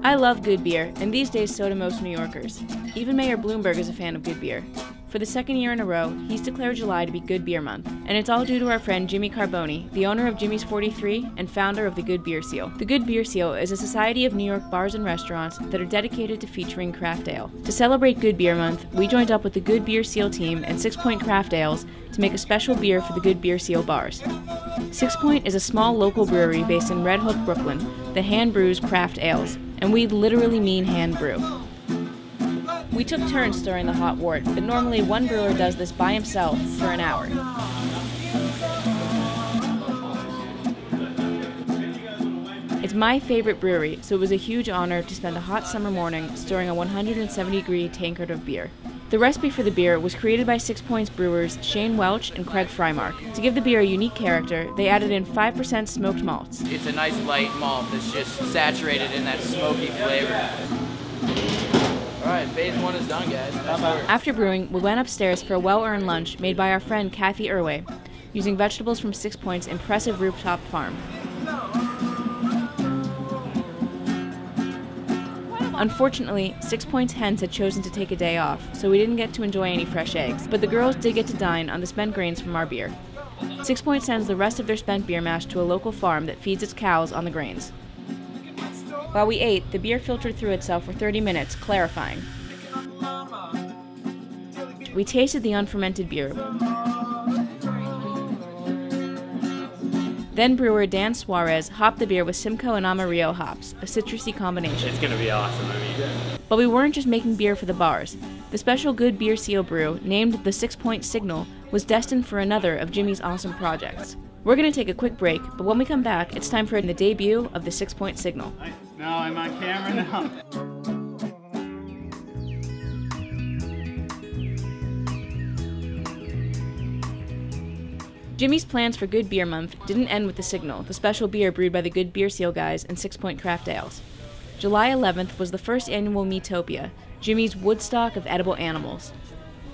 I love good beer, and these days so do most New Yorkers. Even Mayor Bloomberg is a fan of good beer. For the second year in a row, he's declared July to be Good Beer Month, and it's all due to our friend Jimmy Carbone, the owner of Jimmy's 43 and founder of the Good Beer Seal. The Good Beer Seal is a society of New York bars and restaurants that are dedicated to featuring craft ale. To celebrate Good Beer Month, we joined up with the Good Beer Seal team and Sixpoint Craft Ales to make a special beer for the Good Beer Seal bars. Sixpoint is a small local brewery based in Red Hook, Brooklyn, that hand brews craft ales, and we literally mean hand brew. We took turns stirring the hot wort, but normally one brewer does this by himself for an hour. It's my favorite brewery, so it was a huge honor to spend a hot summer morning stirring a 170-degree tankard of beer. The recipe for the beer was created by Sixpoint's brewers Shane Welch and Craig Frymark. To give the beer a unique character, they added in 5% smoked malts. It's a nice light malt that's just saturated in that smoky flavor. Alright, phase 1 is done, guys. After brewing, we went upstairs for a well-earned lunch made by our friend Kathy Irway, using vegetables from Sixpoint's impressive rooftop farm. Unfortunately, Sixpoint's hens had chosen to take a day off, so we didn't get to enjoy any fresh eggs, but the girls did get to dine on the spent grains from our beer. Sixpoint sends the rest of their spent beer mash to a local farm that feeds its cows on the grains. While we ate, the beer filtered through itself for 30 minutes, clarifying. We tasted the unfermented beer. Then brewer Dan Suarez hopped the beer with Simcoe and Amarillo hops, a citrusy combination. It's gonna be awesome, But we weren't just making beer for the bars. The special Good Beer Seal brew, named the Sixpoint Signal, was destined for another of Jimmy's awesome projects. We're gonna take a quick break, but when we come back, it's time for the debut of the Sixpoint Signal. No, I'm on camera now. Jimmy's plans for Good Beer Month didn't end with the Signal, the special beer brewed by the Good Beer Seal guys and Sixpoint Craft Ales. July 11th was the first annual Meatopia, Jimmy's Woodstock of edible animals.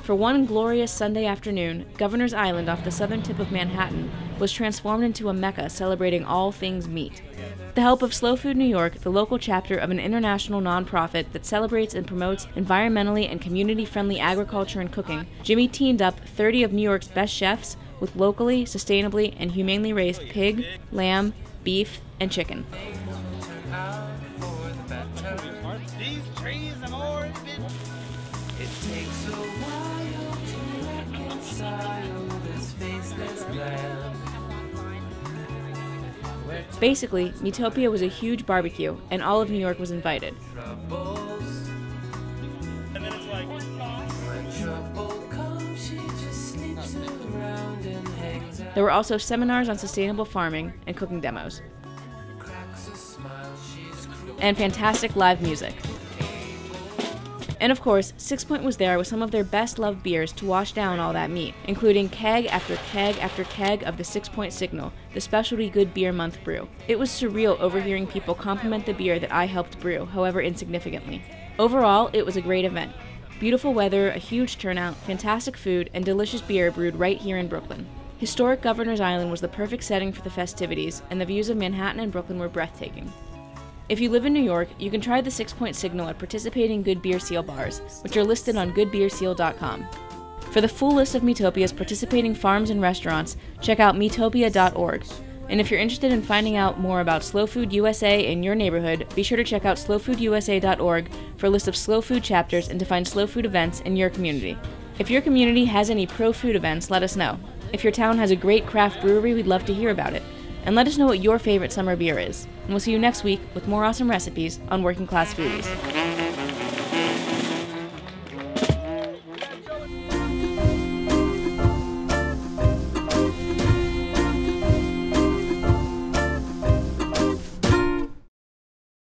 For one glorious Sunday afternoon, Governor's Island off the southern tip of Manhattan was transformed into a mecca celebrating all things meat. With the help of Slow Food New York, the local chapter of an international nonprofit that celebrates and promotes environmentally and community-friendly agriculture and cooking, Jimmy teamed up 30 of New York's best chefs with locally, sustainably, and humanely raised pig, lamb, beef, and chicken. Basically, Meatopia was a huge barbecue, and all of New York was invited. There were also seminars on sustainable farming and cooking demos. And fantastic live music. And of course, Sixpoint was there with some of their best-loved beers to wash down all that meat, including keg after keg after keg of the Sixpoint Signal, the specialty Good Beer Month brew. It was surreal overhearing people compliment the beer that I helped brew, however insignificantly. Overall, it was a great event. Beautiful weather, a huge turnout, fantastic food, and delicious beer brewed right here in Brooklyn. Historic Governor's Island was the perfect setting for the festivities, and the views of Manhattan and Brooklyn were breathtaking. If you live in New York, you can try the Sixpoint Signal at participating Good Beer Seal bars, which are listed on goodbeerseal.com. For the full list of Meatopia's participating farms and restaurants, check out meatopia.org. And if you're interested in finding out more about Slow Food USA in your neighborhood, be sure to check out slowfoodusa.org for a list of slow food chapters and to find slow food events in your community. If your community has any pro-food events, let us know. If your town has a great craft brewery, we'd love to hear about it. And let us know what your favorite summer beer is. And we'll see you next week with more awesome recipes on Working Class Foodies.